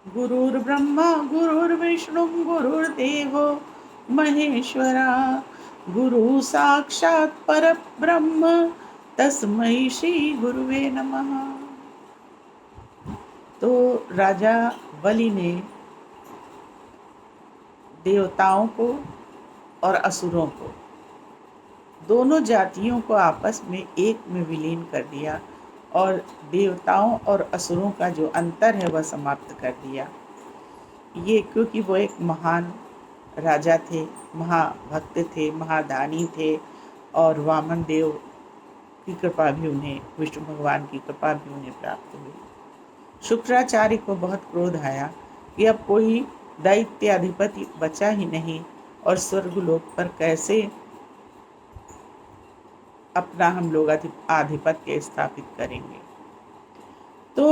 गुरुर्ब्रह्मा गुरुर्विष्णु गुरुर्देवो महेश्वरा, गुरु साक्षात् परब्रह्म तस्मै श्री गुरुवे नमः। तो राजा बलि ने देवताओं को और असुरों को, दोनों जातियों को आपस में एक में विलीन कर दिया और देवताओं और असुरों का जो अंतर है वह समाप्त कर दिया। ये क्योंकि वो एक महान राजा थे, महाभक्त थे, महादानी थे और वामन देव की कृपा भी उन्हें, विष्णु भगवान की कृपा भी उन्हें प्राप्त हुई। शुक्राचार्य को बहुत क्रोध आया कि अब कोई दैत्य अधिपति बचा ही नहीं और स्वर्गलोक पर कैसे अपना हम लोग आधिपत्य स्थापित करेंगे। तो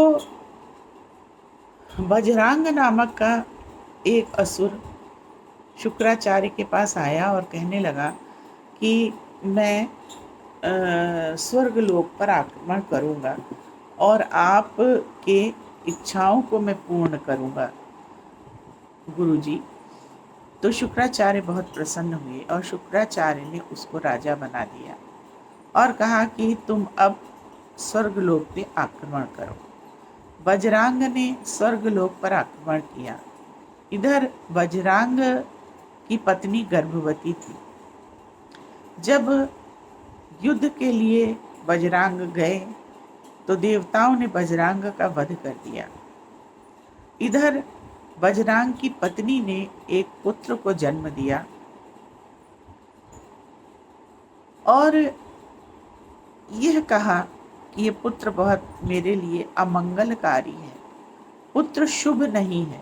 वज्रांग नामक का एक असुर शुक्राचार्य के पास आया और कहने लगा कि मैं स्वर्गलोक पर आक्रमण करूंगा और आपके इच्छाओं को मैं पूर्ण करूंगा गुरुजी। तो शुक्राचार्य बहुत प्रसन्न हुए और शुक्राचार्य ने उसको राजा बना दिया और कहा कि तुम अब स्वर्गलोक पे आक्रमण करो। वज्रांग ने स्वर्गलोक पर आक्रमण किया। इधर वज्रांग की पत्नी गर्भवती थी। जब युद्ध के लिए वज्रांग गए तो देवताओं ने वज्रांग का वध कर दिया। इधर वज्रांग की पत्नी ने एक पुत्र को जन्म दिया और यह कहा कि ये पुत्र बहुत मेरे लिए अमंगलकारी है, पुत्र शुभ नहीं है,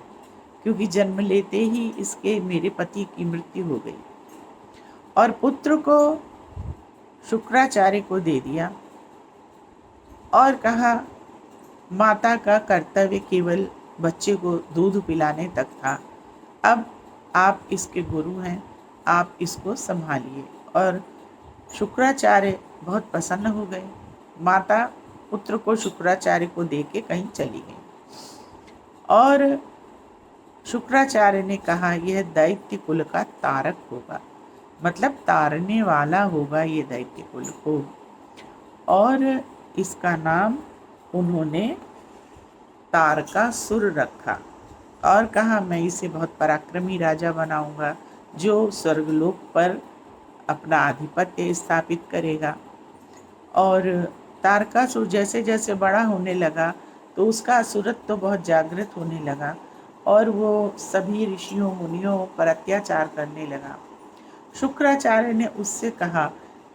क्योंकि जन्म लेते ही इसके मेरे पति की मृत्यु हो गई। और पुत्र को शुक्राचार्य को दे दिया और कहा माता का कर्तव्य केवल बच्चे को दूध पिलाने तक था, अब आप इसके गुरु हैं, आप इसको संभालिए। और शुक्राचार्य बहुत प्रसन्न हो गए। माता पुत्र को शुक्राचार्य को दे के कहीं चली गई और शुक्राचार्य ने कहा यह दैत्य कुल का तारक होगा, मतलब तारने वाला होगा ये दैत्य कुल को। और इसका नाम उन्होंने तारकासुर रखा और कहा मैं इसे बहुत पराक्रमी राजा बनाऊंगा जो स्वर्गलोक पर अपना आधिपत्य स्थापित करेगा। और तारकासुर जैसे जैसे बड़ा होने लगा तो उसका असुरत्व तो बहुत जागृत होने लगा और वो सभी ऋषियों मुनियों पर अत्याचार करने लगा। शुक्राचार्य ने उससे कहा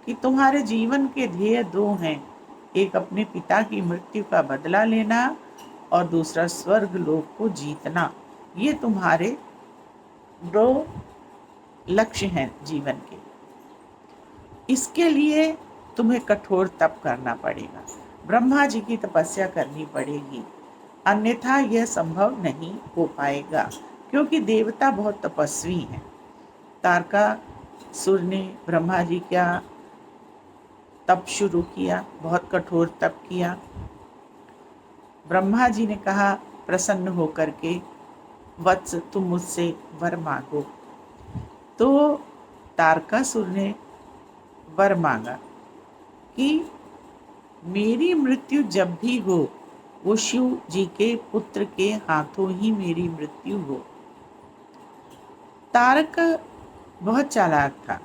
कि तुम्हारे जीवन के ध्येय दो हैं, एक अपने पिता की मृत्यु का बदला लेना और दूसरा स्वर्ग लोक को जीतना। ये तुम्हारे दो लक्ष्य हैं जीवन के। इसके लिए तुम्हें कठोर तप करना पड़ेगा, ब्रह्मा जी की तपस्या करनी पड़ेगी, अन्यथा यह संभव नहीं हो पाएगा, क्योंकि देवता बहुत तपस्वी हैं। तारकासुर ने ब्रह्मा जी का तप शुरू किया, बहुत कठोर तप किया। ब्रह्मा जी ने कहा प्रसन्न होकर के वत्स तुम मुझसे वर मांगो। तो तारकासुर ने वर मांगा कि मेरी मृत्यु जब भी हो वो शिव जी के पुत्र के हाथों ही मेरी मृत्यु हो। तारक बहुत चालाक था।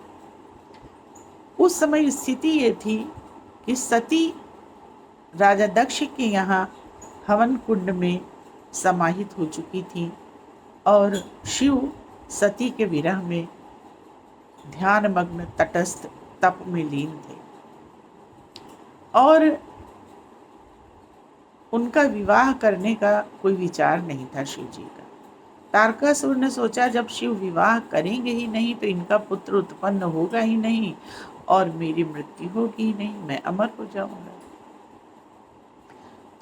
उस समय स्थिति ये थी कि सती राजा दक्ष के यहाँ हवन कुंड में समाहित हो चुकी थी और शिव सती के विरह में ध्यानमग्न तटस्थ तप में लीन थे और उनका विवाह करने का कोई विचार नहीं था शिव जी का। तारकासुर ने सोचा जब शिव विवाह करेंगे ही नहीं तो इनका पुत्र उत्पन्न होगा ही नहीं और मेरी मृत्यु होगी ही नहीं, मैं अमर हो जाऊंगा।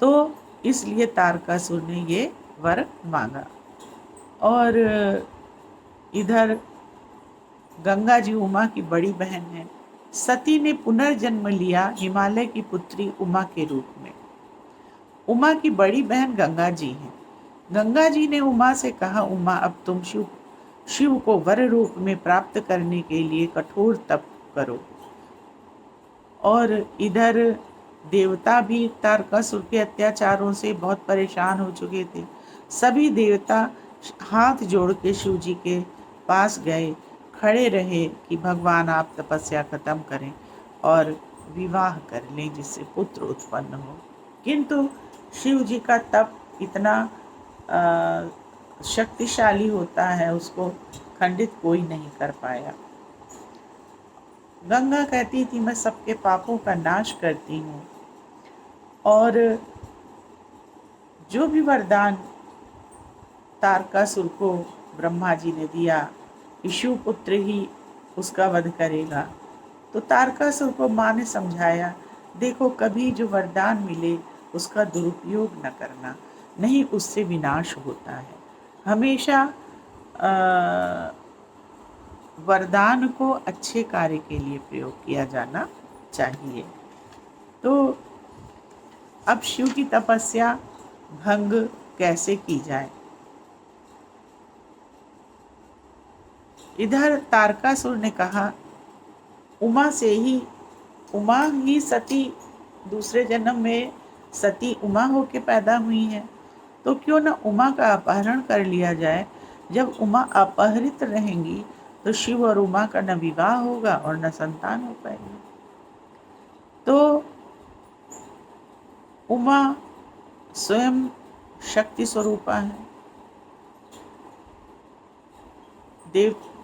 तो इसलिए तारकासुर ने ये वर मांगा। और इधर गंगा जी उमा की बड़ी बहन है। सती ने पुनर्जन्म लिया हिमालय की पुत्री उमा के रूप में। उमा की बड़ी बहन गंगा जी हैं। गंगा जी ने उमा से कहा, उमा अब तुम शिव शिव को वर रूप में प्राप्त करने के लिए कठोर तप करो। और इधर देवता भी तारकासुर के अत्याचारों से बहुत परेशान हो चुके थे। सभी देवता हाथ जोड़ के शिव जी के पास गए, खड़े रहे कि भगवान आप तपस्या खत्म करें और विवाह कर लें जिससे पुत्र उत्पन्न हो। किंतु शिव जी का तप इतना शक्तिशाली होता है, उसको खंडित कोई नहीं कर पाया। गंगा कहती थी, मैं सबके पापों का नाश करती हूँ, और जो भी वरदान तारकासुर को ब्रह्मा जी ने दिया कि शिवपुत्र ही उसका वध करेगा, तो तारकासुर को माँ ने समझाया, देखो कभी जो वरदान मिले उसका दुरुपयोग न करना, नहीं उससे विनाश होता है। हमेशा वरदान को अच्छे कार्य के लिए प्रयोग किया जाना चाहिए। तो अब शिव की तपस्या भंग कैसे की जाए। इधर तारकासुर ने कहा, उमा ही सती दूसरे जन्म में सती उमा होके पैदा हुई है, तो क्यों न उमा का अपहरण कर लिया जाए। जब उमा अपहरित रहेंगी तो शिव और उमा का न विवाह होगा और न संतान हो पाएगी। तो उमा स्वयं शक्ति स्वरूपा है।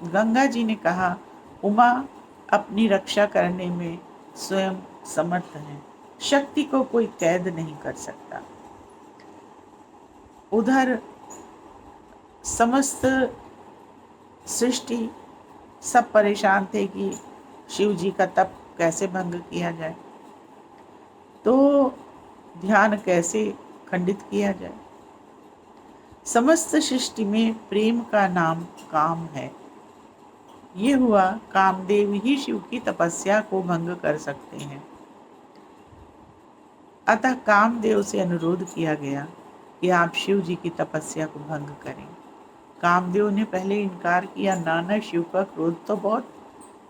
गंगा जी ने कहा, उमा अपनी रक्षा करने में स्वयं समर्थ है, शक्ति को कोई कैद नहीं कर सकता। उधर समस्त सृष्टि सब परेशान थे कि शिव जी का तप कैसे भंग किया जाए, तो ध्यान कैसे खंडित किया जाए। समस्त सृष्टि में प्रेम का नाम काम है। ये हुआ, कामदेव ही शिव की तपस्या को भंग कर सकते हैं। अतः कामदेव से अनुरोध किया गया कि आप शिव जी की तपस्या को भंग करें। कामदेव ने पहले इनकार किया, नाना शिव का क्रोध तो बहुत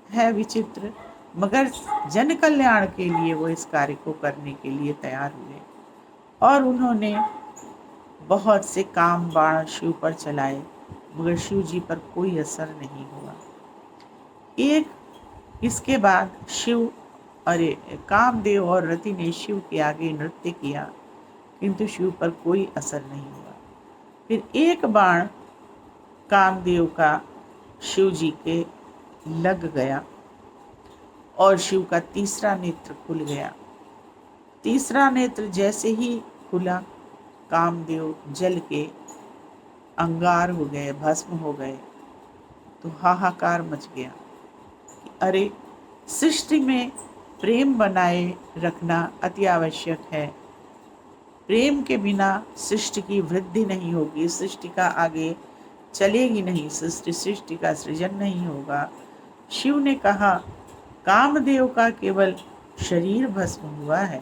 है विचित्र, मगर जन कल्याण के लिए वो इस कार्य को करने के लिए तैयार हुए और उन्होंने बहुत से काम बाण शिव पर चलाए, मगर शिव जी पर कोई असर नहीं हुआ। इसके बाद कामदेव और रति ने शिव के आगे नृत्य किया, किंतु शिव पर कोई असर नहीं हुआ। फिर एक बाण कामदेव का शिव जी के लग गया और शिव का तीसरा नेत्र खुल गया। तीसरा नेत्र जैसे ही खुला, कामदेव जल के अंगार हो गए, भस्म हो गए। तो हाहाकार मच गया, अरे सृष्टि में प्रेम बनाए रखना अति आवश्यक है। प्रेम के बिना सृष्टि की वृद्धि नहीं होगी, सृष्टि का आगे चलेगी नहीं, सृष्टि का सृजन नहीं होगा। शिव ने कहा, कामदेव का केवल शरीर भस्म हुआ है,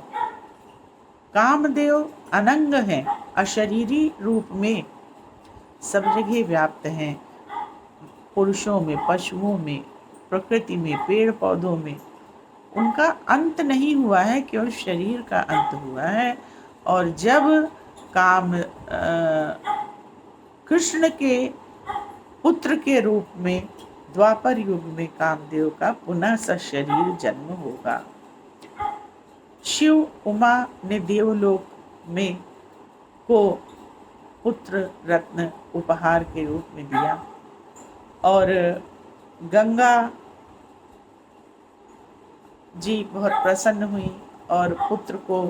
कामदेव अनंग है, अशरीरी रूप में सब जगह व्याप्त हैं, पुरुषों में, पशुओं में, प्रकृति में, पेड़ पौधों में। उनका अंत नहीं हुआ है, केवल शरीर का अंत हुआ है। और जब कृष्ण के पुत्र के रूप में द्वापर युग में कामदेव का पुनः सशरीर जन्म होगा। शिव उमा ने देवलोक में को पुत्र रत्न उपहार के रूप में दिया और गंगा जी बहुत प्रसन्न हुई और पुत्र को,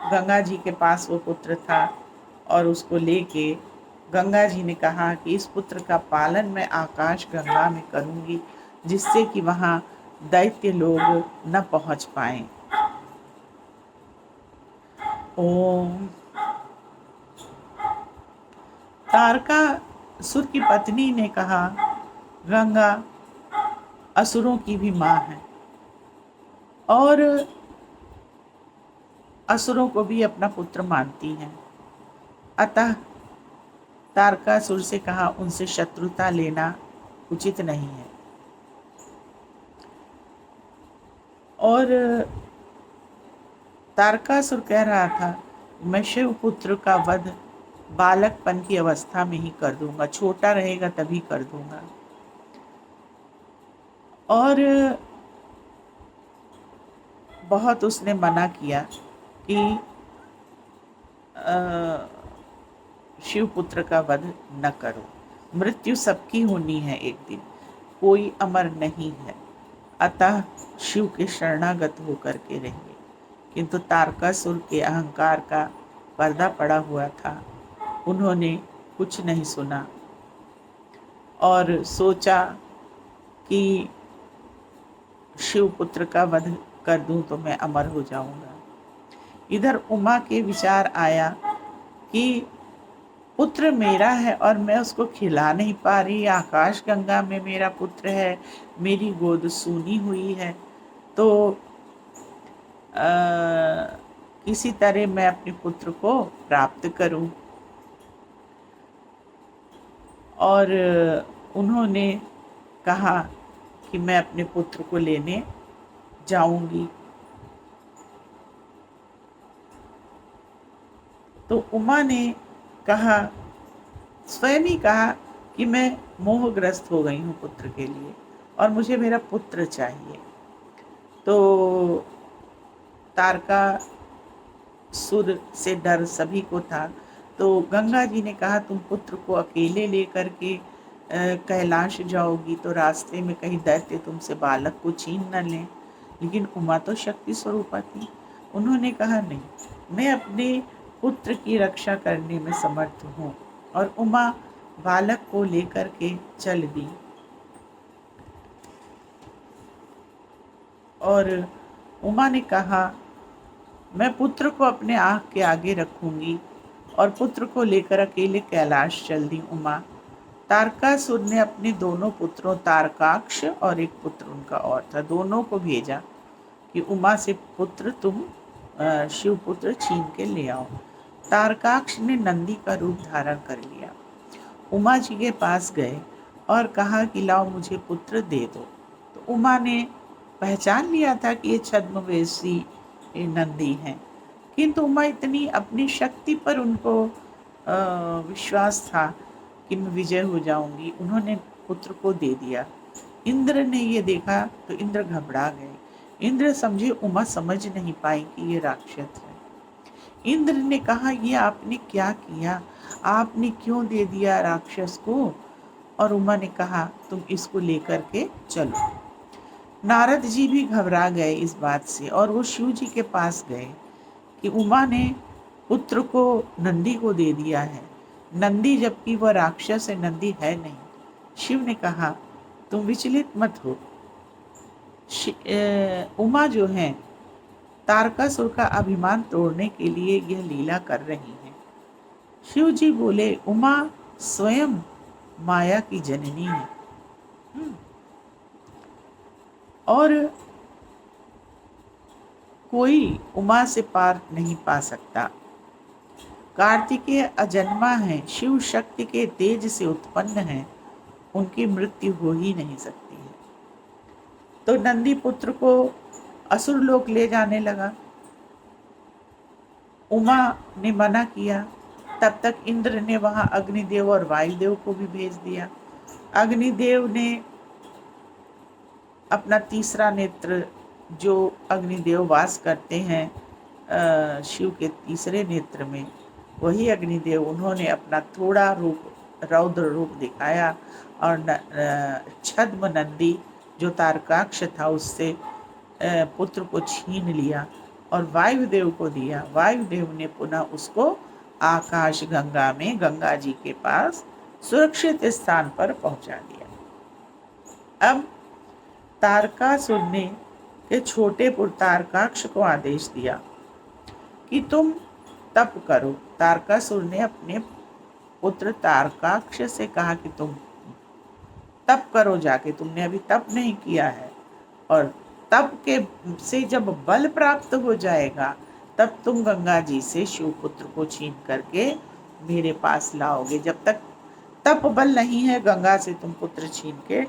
गंगा जी के पास वो पुत्र था और उसको लेके गंगा जी ने कहा कि इस पुत्र का पालन मैं आकाश गंगा में करूंगी, जिससे कि वहाँ दैत्य लोग न पहुँच पाएं। ओम। तारकासुर की पत्नी ने कहा, गंगा असुरों की भी माँ है और असुरों को भी अपना पुत्र मानती हैं, अतः तारकासुर से कहा, उनसे शत्रुता लेना उचित नहीं है। और तारकासुर कह रहा था, मैं शिवपुत्र का वध बालकपन की अवस्था में ही कर दूंगा, छोटा रहेगा तभी कर दूंगा। और बहुत उसने मना किया कि शिवपुत्र का वध न करो, मृत्यु सबकी होनी है एक दिन, कोई अमर नहीं है, अतः शिव के शरणागत होकर के रहिए। किंतु तारकासुर के अहंकार का पर्दा पड़ा हुआ था, उन्होंने कुछ नहीं सुना और सोचा कि शिवपुत्र का वध कर दूं तो मैं अमर हो जाऊंगा। इधर उमा के विचार आया कि पुत्र मेरा है और मैं उसको खिला नहीं पा रही, आकाश गंगा में मेरा पुत्र है, मेरी गोद सूनी हुई है, तो किसी तरह मैं अपने पुत्र को प्राप्त करूं। और उन्होंने कहा कि मैं अपने पुत्र को लेने जाऊंगी। तो उमा ने कहा, स्वयं ही कहा कि मैं मोहग्रस्त हो गई हूँ पुत्र के लिए और मुझे मेरा पुत्र चाहिए। तो तारकासुर से डर सभी को था, तो गंगा जी ने कहा, तुम पुत्र को अकेले लेकर के कैलाश जाओगी तो रास्ते में कहीं दैत्य तुमसे बालक को छीन न लें। लेकिन उमा तो शक्ति स्वरूपा थी, उन्होंने कहा, नहीं, मैं अपने पुत्र की रक्षा करने में समर्थ हूँ। और उमा बालक को लेकर के चल दी और उमा ने कहा, मैं पुत्र को अपने आँख के आगे रखूंगी, और पुत्र को लेकर अकेले कैलाश चल दी उमा। तारकासुर ने अपने दोनों पुत्रों, तारकाक्ष और एक पुत्र उनका और था, दोनों को भेजा कि उमा से पुत्र तुम शिवपुत्र छीन के ले आओ। तारकाक्ष ने नंदी का रूप धारण कर लिया, उमा जी के पास गए और कहा कि लाओ मुझे पुत्र दे दो। तो उमा ने पहचान लिया था कि ये छद्मवेशी नंदी हैं, किंतु उमा इतनी अपनी शक्ति पर उनको विश्वास था कि मैं विजय हो जाऊंगी, उन्होंने पुत्र को दे दिया। इंद्र ने ये देखा तो इंद्र घबरा गए। इंद्र समझे उमा समझ नहीं पाई कि ये राक्षस है। इंद्र ने कहा, ये आपने क्या किया, आपने क्यों दे दिया राक्षस को? और उमा ने कहा, तुम इसको लेकर के चलो। नारद जी भी घबरा गए इस बात से और वो शिव जी के पास गए कि उमा ने पुत्र को नंदी को दे दिया है, नंदी जबकि वह राक्षस है, नंदी है नहीं। शिव ने कहा, तुम विचलित मत हो, उमा जो है तारकासुर का अभिमान तोड़ने के लिए यह लीला कर रही है। शिव जी बोले, उमा स्वयं माया की जननी है और कोई उमा से पार नहीं पा सकता। कार्तिकेय अजन्मा है, शिव शक्ति के तेज से उत्पन्न है, उनकी मृत्यु हो ही नहीं सकती है। तो नंदी पुत्र को असुर लोक ले जाने लगा। उमा ने मना किया, तब तक इंद्र ने वहां अग्निदेव और वायुदेव को भी भेज दिया। अग्निदेव ने अपना तीसरा नेत्र, जो अग्निदेव वास करते हैं शिव के तीसरे नेत्र में, वही अग्निदेव, उन्होंने अपना थोड़ा रूप, रौद्र रूप दिखाया और छद्म नंदी जो तारकाक्ष था उससे पुत्र को छीन लिया और वायुदेव को दिया। वायुदेव ने पुनः उसको आकाश गंगा में गंगा जी के पास सुरक्षित स्थान पर पहुंचा दिया। अब तारकासुर ने के छोटे पुत्र तारकाक्ष को आदेश दिया कि तुम तप करो। तारकासुर ने अपने पुत्र तारकाक्ष से कहा कि तुम तप करो जाके, तुमने अभी तप नहीं किया है, और तप के से जब बल प्राप्त हो जाएगा तब तुम गंगा जी से शिवपुत्र को छीन करके मेरे पास लाओगे। जब तक तप बल नहीं है, गंगा से तुम पुत्र छीन के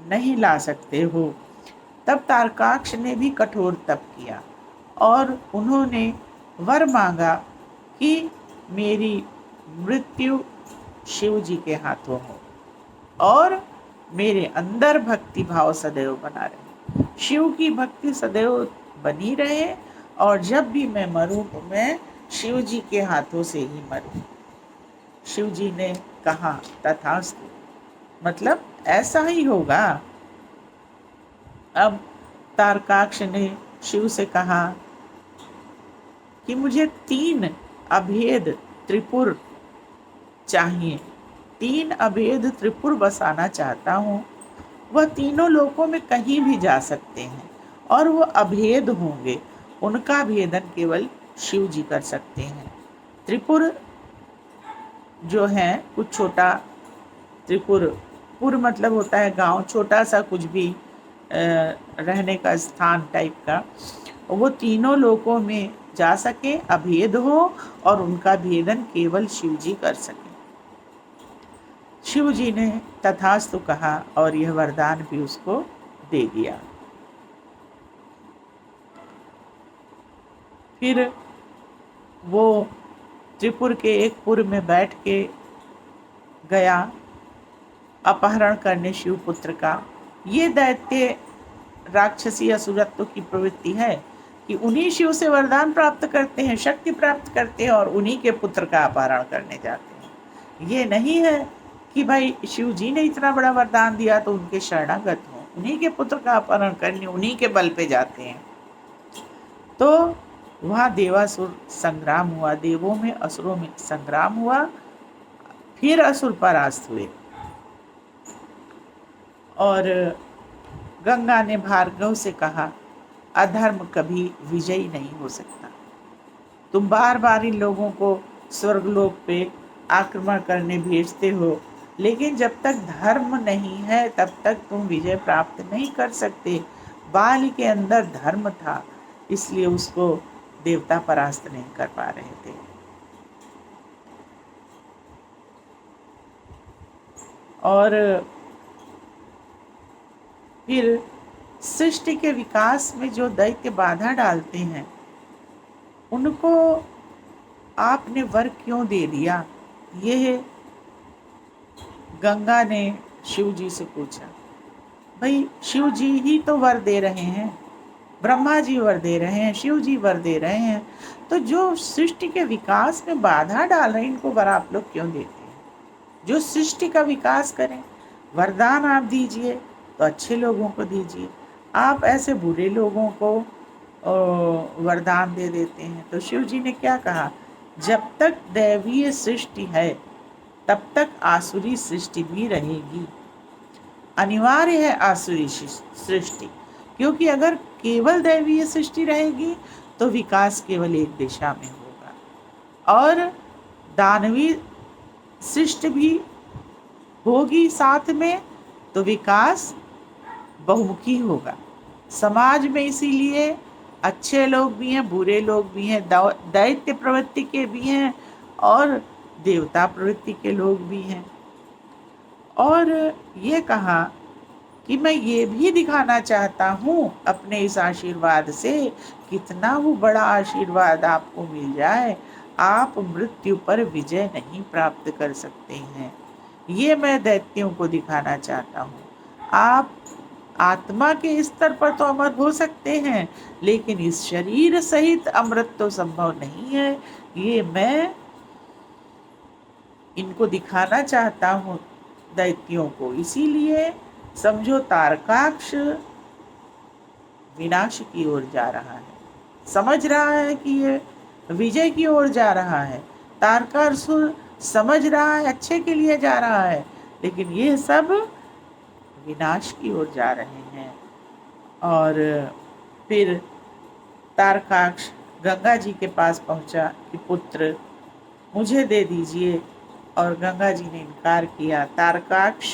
नहीं ला सकते हो। तब तारकाक्ष ने भी कठोर तप किया और उन्होंने वर मांगा कि मेरी मृत्यु शिव जी के हाथों हो और मेरे अंदर भक्ति भाव सदैव बना रहे, शिव की भक्ति सदैव बनी रहे और जब भी मैं मरूं तो मैं शिव जी के हाथों से ही मरूं। शिव जी ने कहा तथास्तु, मतलब ऐसा ही होगा। अब तारकाक्ष ने शिव से कहा कि मुझे 3 अभेद त्रिपुर चाहिए, 3 अभेद त्रिपुर बसाना चाहता हूँ। वह तीनों लोकों में कहीं भी जा सकते हैं और वो अभेद होंगे, उनका भेदन केवल शिव जी कर सकते हैं। त्रिपुर जो है कुछ छोटा, त्रिपुर पुर मतलब होता है गांव, छोटा सा कुछ भी रहने का स्थान टाइप का, वो तीनों लोकों में जा सके, अभेद हो और उनका भेदन केवल शिव जी कर सके। शिव जी ने तथास्तु कहा और यह वरदान भी उसको दे दिया। फिर वो त्रिपुर के एक पुर में बैठ के गया अपहरण करने शिवपुत्र का। ये दैत्य राक्षसी असुरत्व की प्रवृत्ति है कि उन्हीं शिव से वरदान प्राप्त करते हैं, शक्ति प्राप्त करते हैं और उन्हीं के पुत्र का अपहरण करने जाते हैं। ये नहीं है कि भाई शिव जी ने इतना बड़ा वरदान दिया तो उनके शरणागत हों, उन्हीं के पुत्र का अपहरण करने उन्हीं के बल पे जाते हैं। तो वहाँ देवासुर संग्राम हुआ, देवों में असुरों में संग्राम हुआ, फिर असुर परास्त हुए और गंगा ने भार्गव से कहा अधर्म कभी विजयी नहीं हो सकता। तुम बार बार इन लोगों को स्वर्गलोक पे आक्रमण करने भेजते हो, लेकिन जब तक धर्म नहीं है तब तक तुम विजय प्राप्त नहीं कर सकते। बाली के अंदर धर्म था, इसलिए उसको देवता परास्त नहीं कर पा रहे थे। और फिर सृष्टि के विकास में जो दैत्य बाधा डालते हैं उनको आपने वर क्यों दे दिया? ये गंगा ने शिव जी से पूछा। भाई शिव जी ही तो वर दे रहे हैं, ब्रह्मा जी वर दे रहे हैं, शिव जी वर दे रहे हैं, तो जो सृष्टि के विकास में बाधा डाल रहे हैं इनको वर आप लोग क्यों देते हैं? जो सृष्टि का विकास करें, वरदान आप दीजिए तो अच्छे लोगों को दीजिए, आप ऐसे बुरे लोगों को वरदान दे देते हैं। तो शिव जी ने क्या कहा, जब तक दैवीय सृष्टि है तब तक आसुरी सृष्टि भी रहेगी। अनिवार्य है आसुरी सृष्टि, क्योंकि अगर केवल दैवीय सृष्टि रहेगी तो विकास केवल एक दिशा में होगा और दानवी सृष्टि भी होगी साथ में, तो विकास बहुमुखी होगा समाज में। इसीलिए अच्छे लोग भी हैं, बुरे लोग भी हैं, दैत्य प्रवृत्ति के भी हैं और देवता प्रवृत्ति के लोग भी हैं। और ये कहा कि मैं ये भी दिखाना चाहता हूँ अपने इस आशीर्वाद से, कितना वो बड़ा आशीर्वाद आपको मिल जाए, आप मृत्यु पर विजय नहीं प्राप्त कर सकते हैं। ये मैं दैत्यों को दिखाना चाहता हूँ। आप आत्मा के स्तर पर तो अमर हो सकते हैं, लेकिन इस शरीर सहित अमृत तो संभव नहीं है। ये मैं इनको दिखाना चाहता हूँ दैत्यों को। इसीलिए समझो तारकाक्ष विनाश की ओर जा रहा है, समझ रहा है कि ये विजय की ओर जा रहा है। तारकासुर समझ रहा है अच्छे के लिए जा रहा है, लेकिन ये सब विनाश की ओर जा रहे हैं। और फिर तारकाक्ष गंगा जी के पास पहुंचा कि पुत्र मुझे दे दीजिए, और गंगा जी ने इनकार किया। तारकाक्ष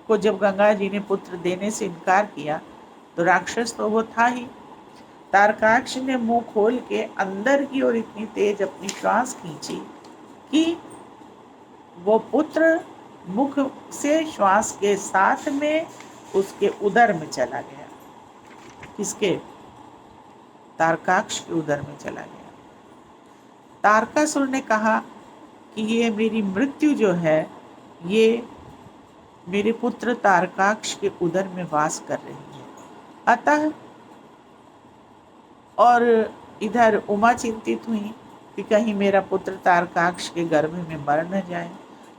को जब गंगा जी ने पुत्र देने से इनकार किया तो राक्षस तो वो था ही। तारकाक्ष ने मुंह खोल के अंदर की ओर इतनी तेज अपनी श्वास खींची कि वो पुत्र मुख से श्वास के साथ में उसके उदर में चला गया। किसके? तारकाक्ष के उदर में चला गया। तारकासुर ने कहा कि ये मेरी मृत्यु जो है ये मेरे पुत्र तारकाक्ष के उदर में वास कर रही है। अतः और इधर उमा चिंतित हुई कि कहीं मेरा पुत्र तारकाक्ष के गर्भ में मर न जाए।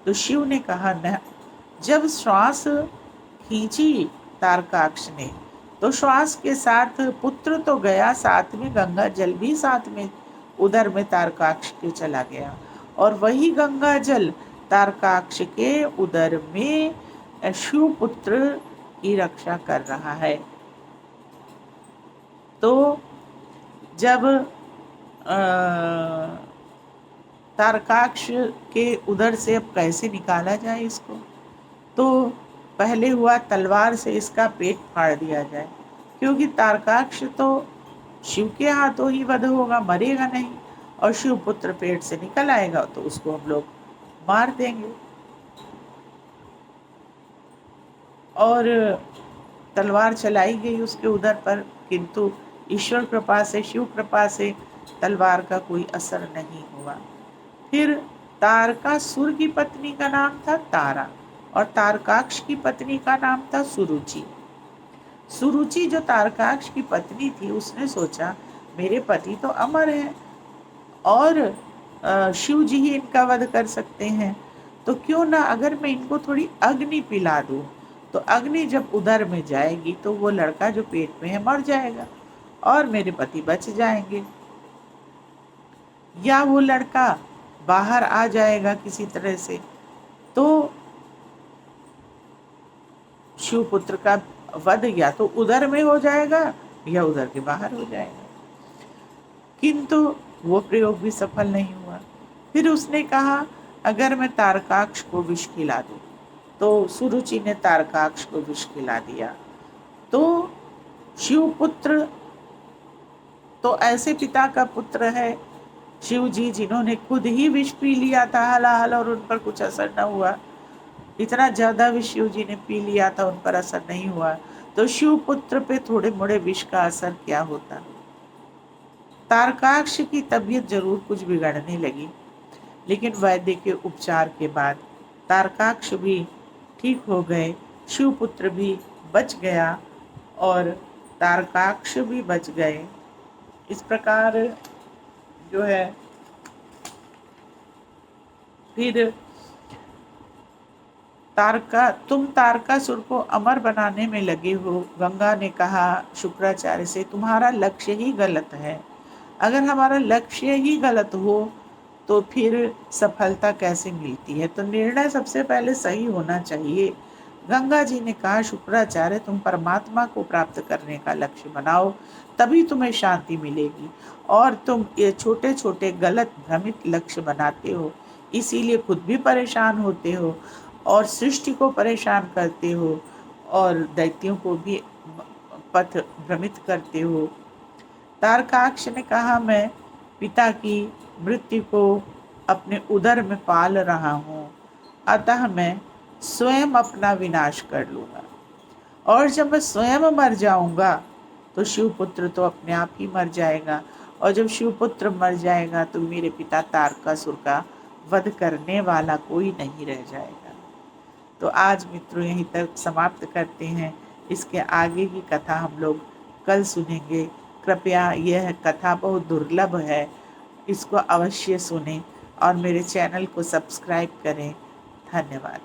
तो शिव ने कहा न, जब श्वास खींची तारकाक्ष ने तो श्वास के साथ पुत्र तो गया, साथ में गंगा जल भी साथ में उदर में तारकाक्ष के चला गया, और वही गंगा जल तारकाक्ष के उदर में शिव पुत्र की रक्षा कर रहा है। तो जब तारकाक्ष के उदर से अब कैसे निकाला जाए इसको, तो पहले हुआ तलवार से इसका पेट फाड़ दिया जाए, क्योंकि तारकाक्ष तो शिव के हाथों ही वध होगा, मरेगा नहीं, और शिव पुत्र पेट से निकल आएगा तो उसको हम लोग मार देंगे। और तलवार चलाई गई उसके उदर पर, किंतु ईश्वर कृपा से, शिव कृपा से तलवार का कोई असर नहीं हुआ। फिर तारकासुर की पत्नी का नाम था तारा, और तारकाक्ष की पत्नी का नाम था सुरुचि। सुरुचि जो तारकाक्ष की पत्नी थी, उसने सोचा मेरे पति तो अमर हैं और शिव जी ही इनका वध कर सकते हैं, तो क्यों ना अगर मैं इनको थोड़ी अग्नि पिला दूं, तो अग्नि जब उदर में जाएगी तो वो लड़का जो पेट में है मर जाएगा और मेरे पति बच जाएंगे, या वो लड़का बाहर आ जाएगा किसी तरह से, तो शिवपुत्र का वध या तो उदर में हो जाएगा या उदर के बाहर हो जाएगा। किंतु वो प्रयोग भी सफल नहीं हुआ। फिर उसने कहा अगर मैं तारकाक्ष को विष खिला दूं, तो सुरुचि ने तारकाक्ष को विष खिला दिया। तो शिवपुत्र तो ऐसे पिता का पुत्र है शिव जी, जिन्होंने खुद ही विष पी लिया था हलाहल और उन पर कुछ असर न हुआ। इतना ज्यादा विष शिव जी ने पी लिया था, उन पर असर नहीं हुआ, तो शिव पुत्र पे थोड़े मोड़े विष का असर क्या होता। तारकाक्ष की तबीयत जरूर कुछ बिगड़ने लगी, लेकिन वैद्य के उपचार के बाद तारकाक्ष भी ठीक हो गए, शिवपुत्र भी बच गया और तारकाक्ष भी बच गए। इस प्रकार जो है फिर तुम तारकासुर को अमर बनाने में लगे हो। गंगा ने कहा शुक्राचार्य से तुम्हारा लक्ष्य ही गलत है। अगर हमारा लक्ष्य ही गलत हो तो फिर सफलता कैसे मिलती है, तो निर्णय सबसे पहले सही होना चाहिए। गंगा जी ने कहा शुक्राचार्य तुम परमात्मा को प्राप्त करने का लक्ष्य बनाओ, तभी तुम्हें शांति मिलेगी, और तुम ये छोटे छोटे गलत भ्रमित लक्ष्य बनाते हो, इसीलिए खुद भी परेशान होते हो और सृष्टि को परेशान करते हो और दैत्यों को भी पथ भ्रमित करते हो। तारकाक्ष ने कहा मैं पिता की मृत्यु को अपने उदर में पाल रहा हूँ, अतः मैं स्वयं अपना विनाश कर लूंगा, और जब मैं स्वयं मर जाऊंगा तो शिवपुत्र तो अपने आप ही मर जाएगा, और जब शिवपुत्र मर जाएगा तो मेरे पिता तारकासुर का वध करने वाला कोई नहीं रह जाएगा। तो आज मित्रों यहीं तक समाप्त करते हैं। इसके आगे की कथा हम लोग कल सुनेंगे। कृपया यह कथा बहुत दुर्लभ है, इसको अवश्य सुनें और मेरे चैनल को सब्सक्राइब करें। धन्यवाद।